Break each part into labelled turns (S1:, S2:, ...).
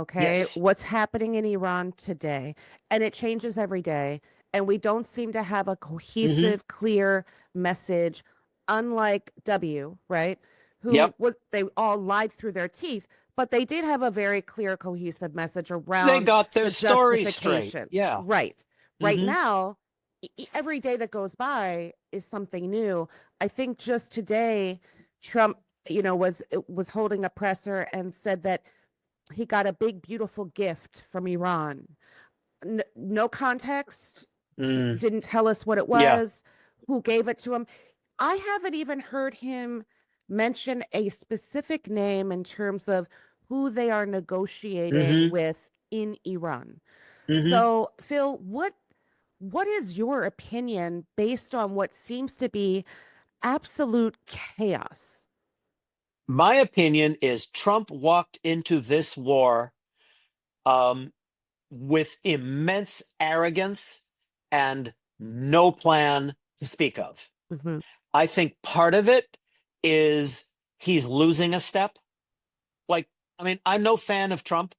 S1: Okay.
S2: Yes.
S1: What's happening in Iran today? And it changes every day. And we don't seem to have a
S2: Hmm.
S1: cohesive, clear message, unlike W, right? Who
S2: Yep.
S1: was, they all lied through their teeth, but they did have a very clear, cohesive message
S2: They
S1: around
S2: got their
S1: the
S2: story straight.
S1: justification.
S2: Yeah.
S1: Right. Right
S2: Hmm.
S1: now, every day that goes by is something new. I think just today, Trump, was holding a presser and said that he got a big, beautiful gift from Iran. No context,
S2: Mm.
S1: didn't tell us what it
S2: Yeah.
S1: was, who gave it to him. I haven't even heard him mention a specific name in terms of who they are negotiating
S2: Hmm.
S1: with in Iran.
S2: Hmm.
S1: So, Phil, what is your opinion based on what seems to be absolute chaos?
S2: My opinion is Trump walked into this war um, with immense arrogance and no plan to speak of.
S1: Hmm.
S2: I think part of it is he's losing a step. Like, I mean, I'm no fan of Trump,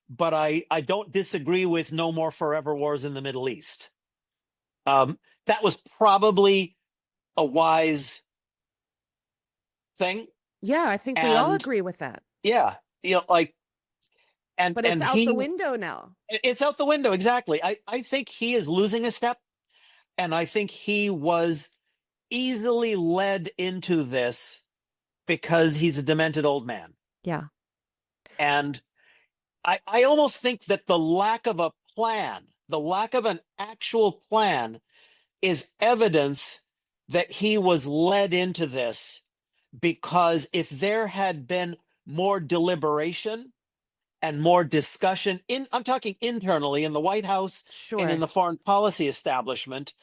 S2: but I don't disagree with no more forever wars in the Middle East. That was probably a wise thing.
S1: Yeah, I think we all
S2: And
S1: agree with that.
S2: yeah, like,
S1: But it's
S2: and
S1: out the
S2: he,
S1: window now.
S2: it's out the window. Exactly. I think he is losing a step. And I think he was easily led into this because he's a demented old man.
S1: Yeah.
S2: And I almost think that the lack of a plan, the lack of an actual plan, is evidence that he was led into this, because if there had been more deliberation and more discussion I'm talking internally in the White House and in
S1: Sure.
S2: the foreign policy establishment,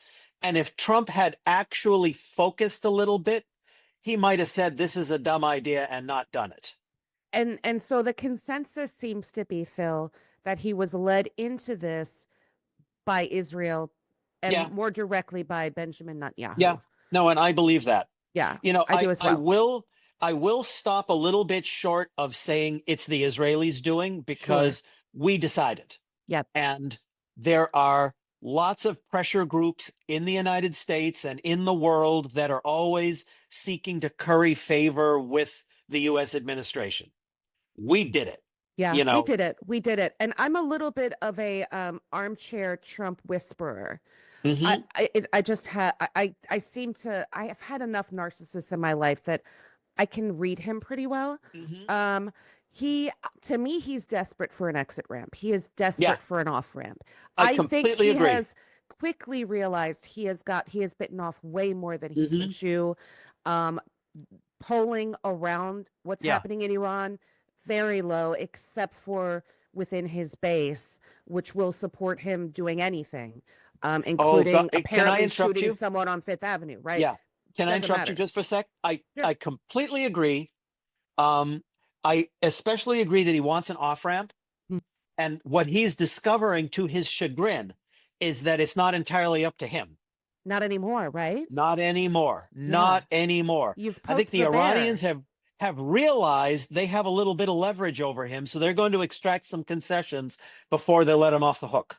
S2: and if Trump had actually focused a little bit, he might have said this is a dumb idea and not done it.
S1: And so the consensus seems to be, Phil, that he was led into this by Israel and
S2: Yeah.
S1: more directly by Benjamin
S2: Yeah.
S1: Netanyahu.
S2: No, and I believe that.
S1: Yeah,
S2: You know,
S1: I do as well.
S2: I will stop a little bit short of saying it's the Israelis doing,
S1: Sure.
S2: because we decided.
S1: Yep.
S2: And there are lots of pressure groups in the United States and in the world that are always seeking to curry favor with the US administration. We did it,
S1: Yeah,
S2: you
S1: we
S2: know.
S1: did it. We did it. And I'm a little bit of a armchair Trump whisperer.
S2: Hmm.
S1: I just had I seem to I have had enough narcissists in my life that I can read him pretty well.
S2: Hmm.
S1: Um, he to me he's desperate for an exit ramp. He is
S2: Yeah,
S1: desperate for an off ramp.
S2: I
S1: I think
S2: completely
S1: he
S2: agree.
S1: has quickly realized he has bitten off way more than he can
S2: Hmm.
S1: chew. Um, Polling around what's
S2: Yeah.
S1: happening in Iran very low, except for within his base, which will support him doing anything,
S2: Oh, God.
S1: including
S2: Can I
S1: apparently
S2: interrupt
S1: shooting
S2: you?
S1: someone on Fifth Avenue, right?
S2: Yeah. Can I
S1: Doesn't
S2: interrupt you
S1: matter.
S2: just for a sec?
S1: Sure.
S2: I completely agree. Um, I especially agree that he wants an off ramp.
S1: Mm.
S2: And what he's discovering to his chagrin is that it's not entirely up to him.
S1: Not anymore, right?
S2: Not anymore.
S1: Yeah.
S2: Not anymore.
S1: You've
S2: I think
S1: poked
S2: the
S1: the
S2: Iranians
S1: bear.
S2: have realized they have a little bit of leverage over him, so they're going to extract some concessions before they let him off the hook.